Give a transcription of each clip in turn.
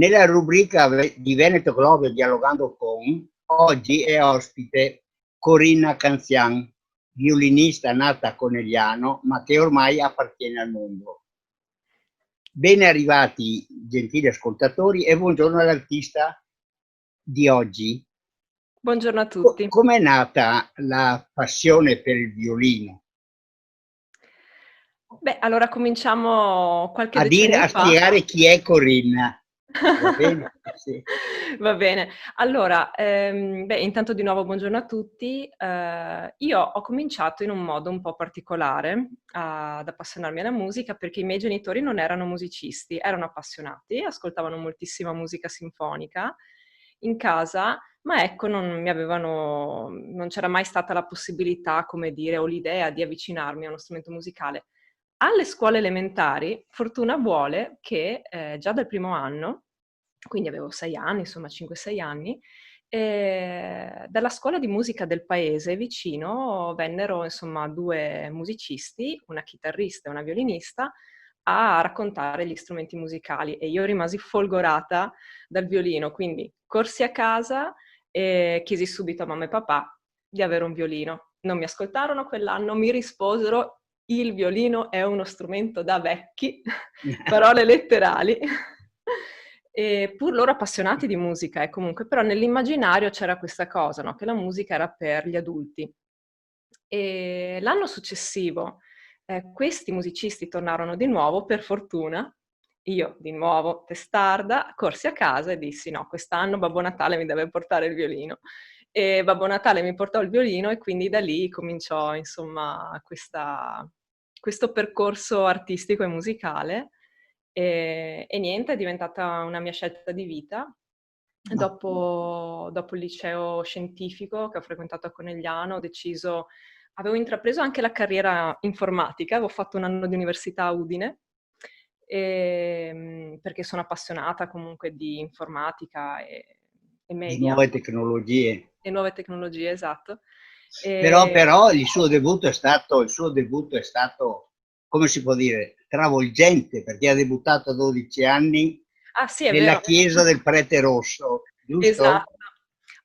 Nella rubrica di Veneto Globe Dialogando con, oggi è ospite Corinna Canzian, violinista nata a Conegliano, ma che ormai appartiene al mondo. Ben arrivati, gentili ascoltatori, e buongiorno all'artista di oggi. Buongiorno a tutti. Com'è nata la passione per il violino? Beh, allora cominciamo qualche A decennio fa. spiegare chi è Corinna. Va bene? Sì. Va bene. Allora, intanto di nuovo buongiorno a tutti. Io ho cominciato in un modo un po' particolare ad appassionarmi alla musica perché i miei genitori non erano musicisti, erano appassionati, ascoltavano moltissima musica sinfonica in casa, ma ecco non c'era mai stata la possibilità, come dire, o l'idea di avvicinarmi a uno strumento musicale. Alle scuole elementari, fortuna vuole che già dal primo anno, quindi avevo 6 anni, insomma 5-6 anni, dalla scuola di musica del paese vicino vennero insomma 2 musicisti, una chitarrista e una violinista, a raccontare gli strumenti musicali e io rimasi folgorata dal violino, quindi corsi a casa e chiesi subito a mamma e papà di avere un violino. Non mi ascoltarono quell'anno, mi risposero: "Il violino è uno strumento da vecchi", parole letterali. E pur loro appassionati di musica, comunque, però nell'immaginario c'era questa cosa, no? Che la musica era per gli adulti. E l'anno successivo questi musicisti tornarono di nuovo, per fortuna. Io, di nuovo, testarda, corsi a casa e dissi: no, quest'anno Babbo Natale mi deve portare il violino. E Babbo Natale mi portò il violino e quindi da lì cominciò, insomma, questo percorso artistico e musicale. E niente, è diventata una mia scelta di vita. Dopo il liceo scientifico che ho frequentato a Conegliano, avevo intrapreso anche la carriera informatica, avevo fatto un anno di università a Udine, perché sono appassionata comunque di informatica e Di media nuove tecnologie. e nuove tecnologie, esatto. Però il suo debutto è stato, come si può dire, travolgente, perché ha debuttato a 12 anni Ah sì, è nella vero. chiesa del Prete Rosso, giusto? Esatto.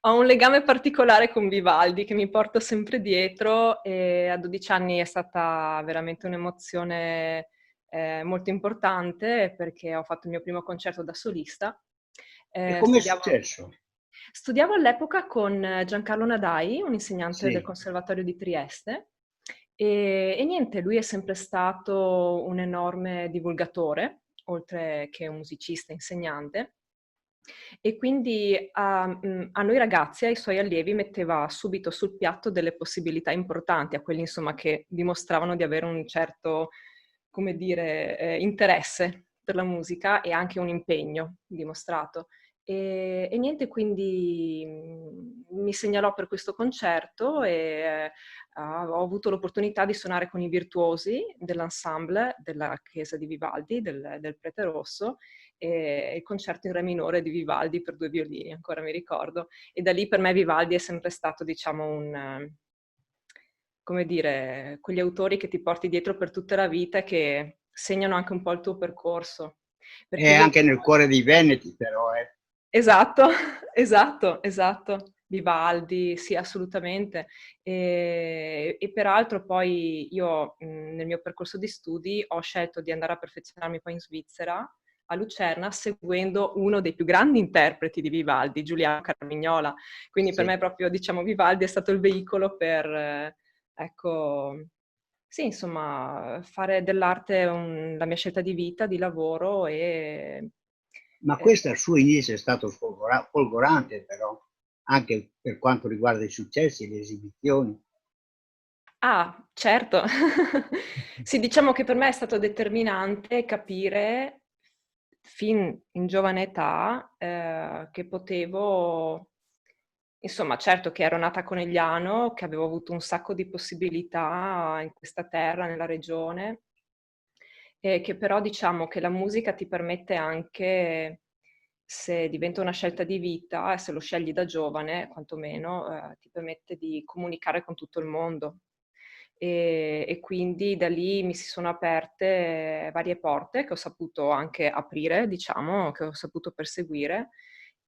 Ho un legame particolare con Vivaldi che mi porto sempre dietro e a 12 anni è stata veramente un'emozione molto importante perché ho fatto il mio primo concerto da solista. E Eh, come è studiavo, successo? studiavo all'epoca con Giancarlo Nadai, un insegnante del Sì. Conservatorio di Trieste, e niente, lui è sempre stato un enorme divulgatore, oltre che un musicista e insegnante. E quindi a noi ragazzi, ai suoi allievi, metteva subito sul piatto delle possibilità importanti, a quelli insomma che dimostravano di avere un certo, come dire, interesse per la musica e anche un impegno dimostrato. E niente, quindi mi segnalò per questo concerto e ho avuto l'opportunità di suonare con i virtuosi dell'ensemble della chiesa di Vivaldi, del Prete Rosso, e il concerto in re minore di Vivaldi per 2 violini, ancora mi ricordo. E da lì per me Vivaldi è sempre stato, diciamo, come dire, quegli autori che ti porti dietro per tutta la vita e che segnano anche un po' il tuo percorso. È Perché io anche nel cuore dei Veneti, però. esatto, esatto, esatto. Vivaldi, sì, assolutamente. E peraltro poi io, nel mio percorso di studi ho scelto di andare a perfezionarmi poi in Svizzera, a Lucerna, seguendo uno dei più grandi interpreti di Vivaldi, Giuliano Carmignola. Quindi per Sì. me proprio, diciamo, Vivaldi è stato il veicolo per, ecco, sì, insomma, fare dell'arte la mia scelta di vita, di lavoro e Ma questo al suo inizio è stato folgorante, però, anche per quanto riguarda i successi e le esibizioni. ah, certo. Sì, diciamo che per me è stato determinante capire fin in giovane età, che potevo insomma, certo che ero nata a Conegliano, che avevo avuto un sacco di possibilità in questa terra, nella regione, e che però diciamo che la musica ti permette anche, se diventa una scelta di vita e se lo scegli da giovane, quantomeno, ti permette di comunicare con tutto il mondo. e quindi da lì mi si sono aperte varie porte che ho saputo anche aprire, diciamo, che ho saputo perseguire.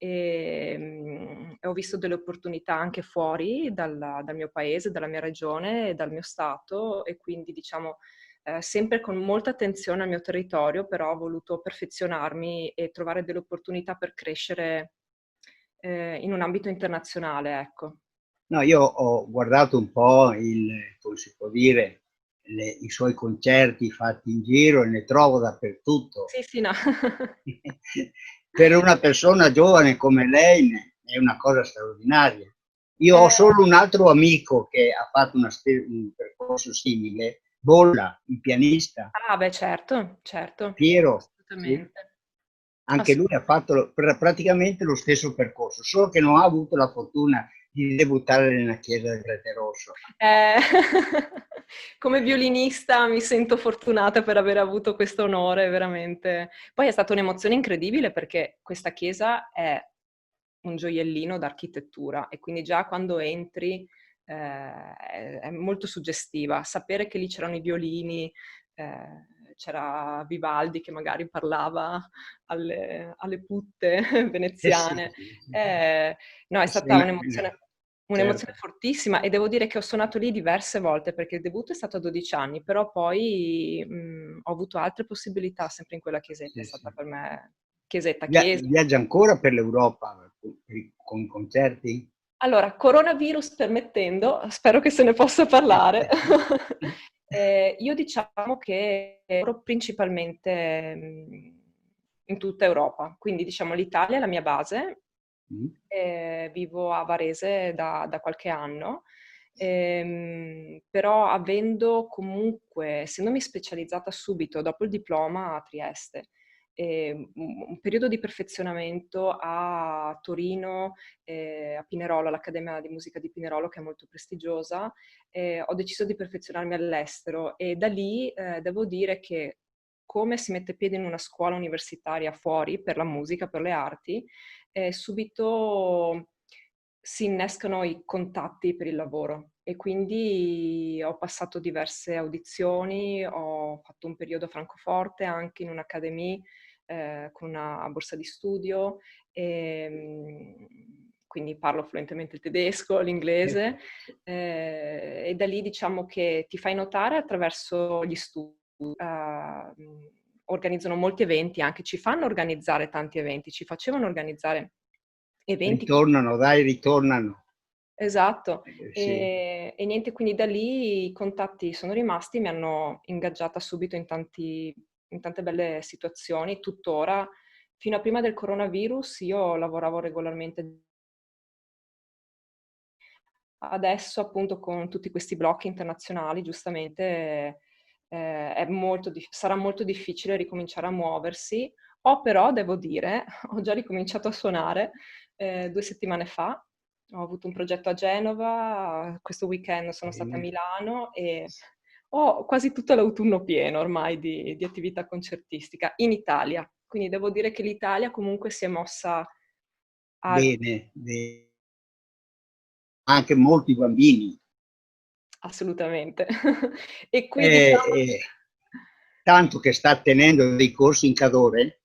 E ho visto delle opportunità anche fuori dal mio paese, dalla mia regione e dal mio stato, e quindi diciamo sempre con molta attenzione al mio territorio, però ho voluto perfezionarmi e trovare delle opportunità per crescere in un ambito internazionale, ecco. No, io ho guardato un po' come si può dire, i suoi concerti fatti in giro e ne trovo dappertutto. Sì, sì, no. Per una persona giovane come lei è una cosa straordinaria. Io ho Eh, solo un altro amico che ha fatto un percorso simile, Bolla, il pianista, ah, beh, certo, certo, Piero, sì. assolutamente. Anche lui ha fatto praticamente lo stesso percorso, solo che non ha avuto la fortuna di debuttare nella chiesa del Prete Rosso. Eh, come violinista mi sento fortunata per aver avuto questo onore, veramente. Poi è stata un'emozione incredibile perché questa chiesa è un gioiellino d'architettura e quindi già quando entri è molto suggestiva. Sapere che lì c'erano i violini, c'era Vivaldi che magari parlava alle putte Eh sì, veneziane. sì, sì. No, è Sì, stata un'emozione certo. fortissima e devo dire che ho suonato lì diverse volte perché il debutto è stato a 12 anni, però poi ho avuto altre possibilità sempre in quella chiesetta, è Sì, stata sì. per me chiesa. Viaggia ancora per l'Europa con concerti? Allora, coronavirus permettendo, spero che se ne possa parlare. Io diciamo che lavoro principalmente in tutta Europa, quindi diciamo l'Italia è la mia base, Mm. vivo a Varese da qualche anno, però avendo comunque, essendomi specializzata subito dopo il diploma a Trieste, un periodo di perfezionamento a Torino, a Pinerolo, all'Accademia di Musica di Pinerolo, che è molto prestigiosa, ho deciso di perfezionarmi all'estero e da lì devo dire che come si mette piede in una scuola universitaria fuori per la musica, per le arti, subito si innescano i contatti per il lavoro e quindi ho passato diverse audizioni, ho fatto un periodo a Francoforte anche in un'accademia con una borsa di studio, quindi parlo fluentemente il tedesco, l'inglese, e da lì diciamo che ti fai notare attraverso gli studi. Organizzano molti eventi, anche ci fanno organizzare tanti eventi, ci facevano organizzare eventi. Ritornano, dai, ritornano. Esatto, Sì. e niente, quindi da lì i contatti sono rimasti, mi hanno ingaggiata subito in tante belle situazioni, tuttora. Fino a prima del coronavirus io lavoravo regolarmente. Adesso appunto con tutti questi blocchi internazionali, giustamente, sarà molto difficile ricominciare a muoversi. Ho però, devo dire, ho già ricominciato a suonare 2 settimane fa. Ho avuto un progetto a Genova, questo weekend sono stata a Bene. Milano e ho quasi tutto l'autunno pieno ormai di attività concertistica in Italia. Quindi devo dire che l'Italia comunque si è mossa a Bene, anche molti bambini. assolutamente. E qui Eh, diciamo eh, Tanto che sta tenendo dei corsi in Cadore,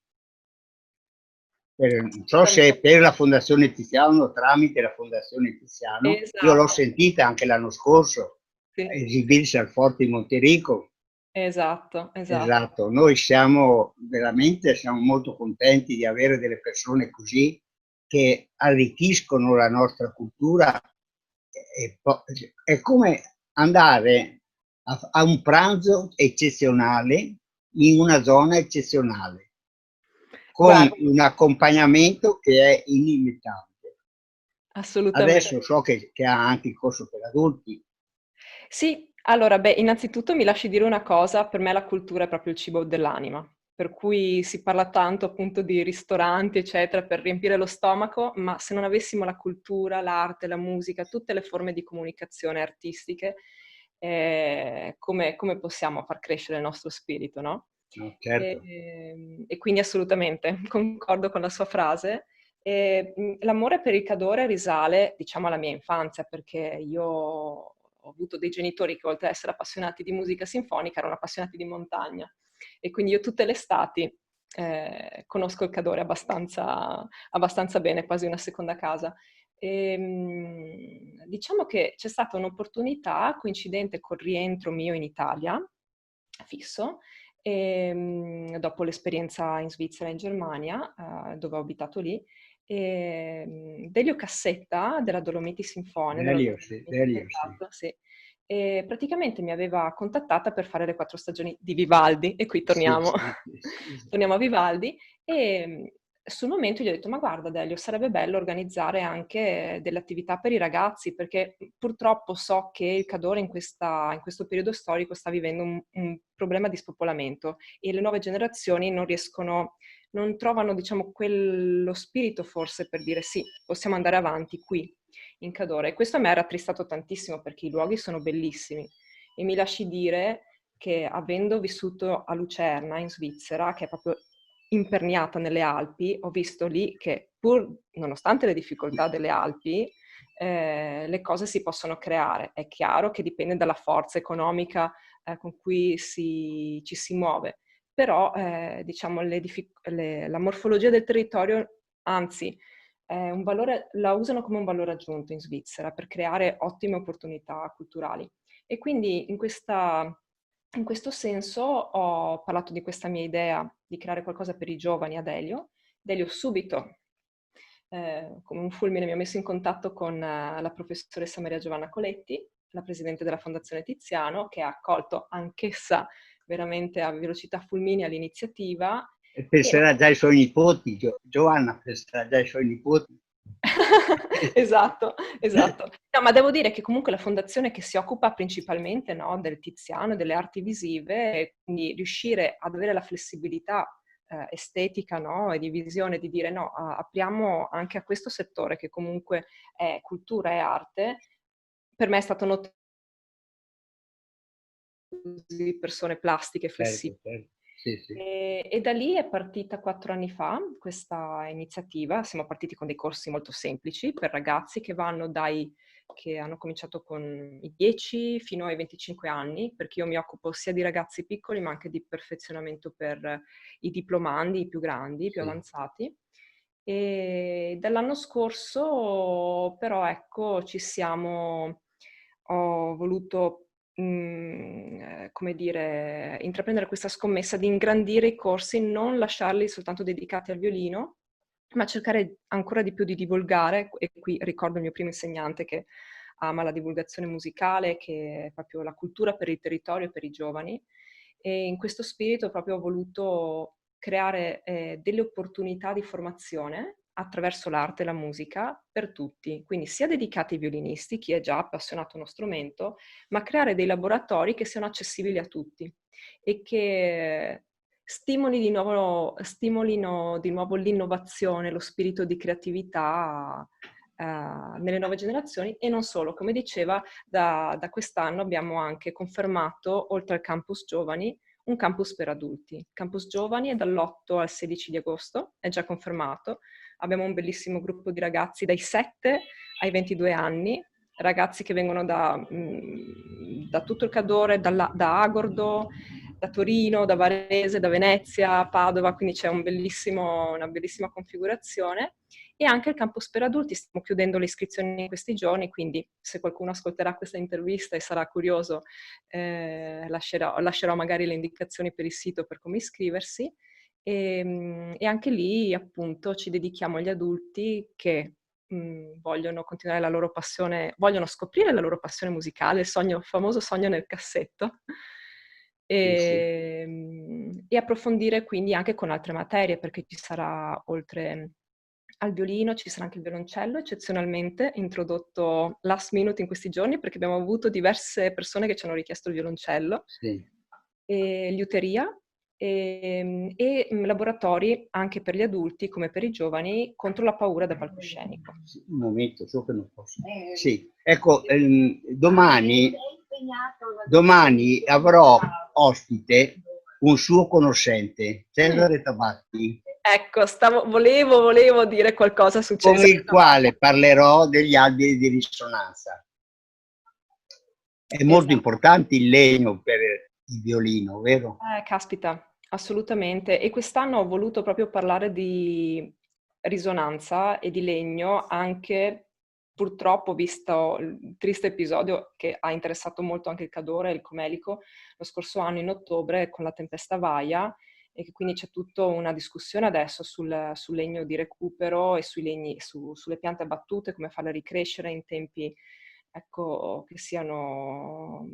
non so se assolutamente, per la Fondazione Tiziano o tramite la Fondazione Tiziano, io l'ho esatto, sentita anche l'anno scorso sì, sì, esibirsi al Forte di Monterico. esatto, esatto. Esatto, noi siamo veramente siamo molto contenti di avere delle persone così che arricchiscono la nostra cultura. È come andare a un pranzo eccezionale in una zona eccezionale, con Guarda, un accompagnamento che è inimitabile. assolutamente. Adesso so che ha anche il corso per adulti. Sì, allora, beh, innanzitutto mi lasci dire una cosa, per me la cultura è proprio il cibo dell'anima, per cui si parla tanto appunto di ristoranti, eccetera, per riempire lo stomaco, ma se non avessimo la cultura, l'arte, la musica, tutte le forme di comunicazione artistiche, come possiamo far crescere il nostro spirito, no? No, certo. E quindi assolutamente concordo con la sua frase. L'amore per il Cadore risale, diciamo, alla mia infanzia, perché io ho avuto dei genitori che oltre ad essere appassionati di musica sinfonica erano appassionati di montagna e quindi io tutte le estati conosco il Cadore abbastanza bene, quasi una seconda casa. Diciamo che c'è stata un'opportunità coincidente col rientro mio in Italia, fisso, dopo l'esperienza in Svizzera e in Germania, dove ho abitato lì, Delio Cassetta della Dolomiti Sinfonia, Delio, sì. esatto, sì. E praticamente mi aveva contattata per fare le 4 stagioni di Vivaldi, e qui Sì, torniamo, sì, sì. torniamo a Vivaldi, e sul momento gli ho detto, ma guarda Delio, sarebbe bello organizzare anche delle attività per i ragazzi, perché purtroppo so che il Cadore in questo periodo storico sta vivendo un problema di spopolamento e le nuove generazioni non trovano, diciamo, quello spirito forse per dire sì, possiamo andare avanti qui in Cadore. E questo mi ha rattristato tantissimo perché i luoghi sono bellissimi e mi lasci dire che avendo vissuto a Lucerna in Svizzera, che è proprio imperniata nelle Alpi, ho visto lì che pur nonostante le difficoltà delle Alpi, le cose si possono creare. È chiaro che dipende dalla forza economica con cui ci si muove, però diciamo la morfologia del territorio, anzi, la usano come un valore aggiunto in Svizzera per creare ottime opportunità culturali. E quindi in questo senso ho parlato di questa mia idea di creare qualcosa per i giovani ad Elio. Delio subito, come un fulmine, mi ha messo in contatto con la professoressa Maria Giovanna Coletti, la presidente della Fondazione Tiziano, che ha accolto anch'essa veramente a velocità fulminea l'iniziativa. E E penserà già ai suoi nipoti, Giovanna penserà già ai suoi nipoti. Esatto, esatto. No, ma devo dire che comunque la fondazione che si occupa principalmente, no, del Tiziano, delle arti visive, e quindi riuscire ad avere la flessibilità estetica, no, e di visione di dire no, apriamo anche a questo settore che comunque è cultura e arte, per me è stato notevole di persone plastiche, flessibili. Certo. Sì, sì. E da lì è partita 4 anni fa questa iniziativa. Siamo partiti con dei corsi molto semplici per ragazzi che hanno cominciato con i 10 fino ai 25 anni, perché io mi occupo sia di ragazzi piccoli ma anche di perfezionamento per i diplomandi, i più grandi, i più Sì. avanzati. E dall'anno scorso però ecco ho voluto come dire, intraprendere questa scommessa di ingrandire i corsi, non lasciarli soltanto dedicati al violino, ma cercare ancora di più di divulgare, e qui ricordo il mio primo insegnante che ama la divulgazione musicale, che è proprio la cultura per il territorio e per i giovani, e in questo spirito proprio ho voluto creare delle opportunità di formazione attraverso l'arte e la musica per tutti, quindi sia dedicati ai violinisti, chi è già appassionato a uno strumento, ma creare dei laboratori che siano accessibili a tutti e che stimolino di nuovo l'innovazione, lo spirito di creatività nelle nuove generazioni e non solo. Come diceva, da quest'anno abbiamo anche confermato, oltre al campus giovani, un campus per adulti. Il campus giovani è dall'8 al 16 di agosto, è già confermato. Abbiamo un bellissimo gruppo di ragazzi dai 7 ai 22 anni, ragazzi che vengono da tutto il Cadore, da Agordo, da Torino, da Varese, da Venezia, Padova, quindi c'è una bellissima configurazione. E anche il campus per adulti, stiamo chiudendo le iscrizioni in questi giorni, quindi se qualcuno ascolterà questa intervista e sarà curioso, lascerò magari le indicazioni per il sito per come iscriversi. E anche lì appunto ci dedichiamo agli adulti che vogliono continuare la loro passione, vogliono scoprire la loro passione musicale, il famoso sogno nel cassetto, Sì. e approfondire quindi anche con altre materie, perché ci sarà, oltre al violino, ci sarà anche il violoncello, eccezionalmente introdotto last minute in questi giorni, perché abbiamo avuto diverse persone che ci hanno richiesto il violoncello, Sì. e liuteria, e laboratori anche per gli adulti come per i giovani contro la paura del palcoscenico. Un momento, so che non posso. Sì, ecco, domani avrò ospite un suo conoscente, Cesare Tabatti, Ecco, volevo dire qualcosa su con Cesare il Tabatti. quale parlerò degli alberi di risonanza. È molto Esatto. importante il legno per il violino, vero? Caspita, assolutamente. E quest'anno ho voluto proprio parlare di risonanza e di legno, anche purtroppo visto il triste episodio che ha interessato molto anche il Cadore e il Comelico lo scorso anno in ottobre con la tempesta Vaia, e che quindi c'è tutta una discussione adesso sul legno di recupero e sulle piante abbattute, come farle ricrescere in tempi, ecco, che siano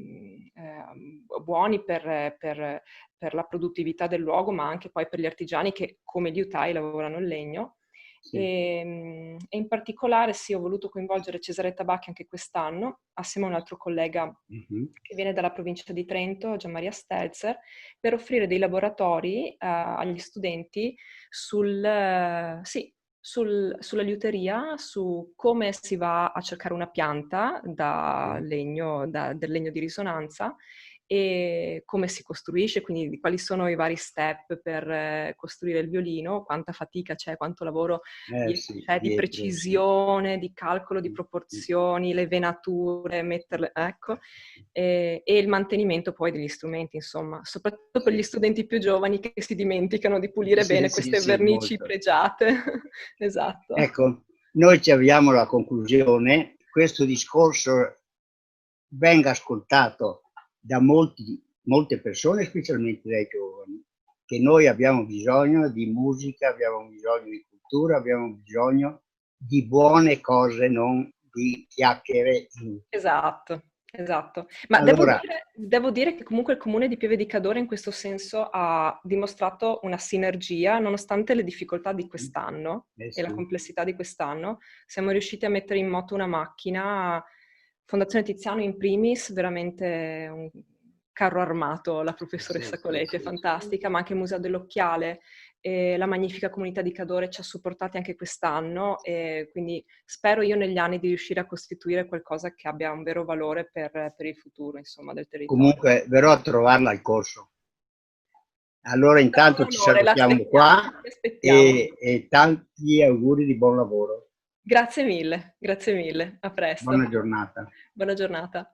buoni per la produttività del luogo, ma anche poi per gli artigiani che come liutai lavorano il legno. Sì. E in particolare sì, ho voluto coinvolgere Cesare Tabacchi anche quest'anno, assieme a un altro collega Mhm. che viene dalla provincia di Trento, Gianmaria Stelzer, per offrire dei laboratori agli studenti sulla liuteria, su come si va a cercare una pianta Sì. del legno di risonanza e come si costruisce, quindi di quali sono i vari step per costruire il violino, quanta fatica c'è, quanto lavoro dietro Sì, c'è di dietro, sì. precisione, di calcolo di Sì. proporzioni, le venature, metterle, ecco, e il mantenimento poi degli strumenti, insomma, soprattutto per gli Sì. studenti più giovani che si dimenticano di pulire Sì, bene sì, queste sì, vernici molto. pregiate. Esatto. Ecco, noi ci avviamo alla conclusione. Questo discorso venga ascoltato da molte persone, specialmente dai giovani, che noi abbiamo bisogno di musica, abbiamo bisogno di cultura, abbiamo bisogno di buone cose, non di chiacchiere inutili. Esatto, esatto. Ma Allora, devo dire che comunque il comune di Pieve di Cadore in questo senso ha dimostrato una sinergia, nonostante le difficoltà di quest'anno e la sì, complessità di quest'anno. Siamo riusciti a mettere in moto una macchina, Fondazione Tiziano in primis, veramente un carro armato, la sì, professoressa sì, Coletti è sì. fantastica, ma anche il Museo dell'Occhiale e la magnifica comunità di Cadore ci ha supportati anche quest'anno, e quindi spero io negli anni di riuscire a costituire qualcosa che abbia un vero valore per il futuro, insomma, del territorio. Comunque verrò a trovarla al corso. Allora Sarà un intanto ci onore, salutiamo qua ti aspettiamo. e tanti auguri di buon lavoro. Grazie mille, a presto. Buona giornata. Buona giornata.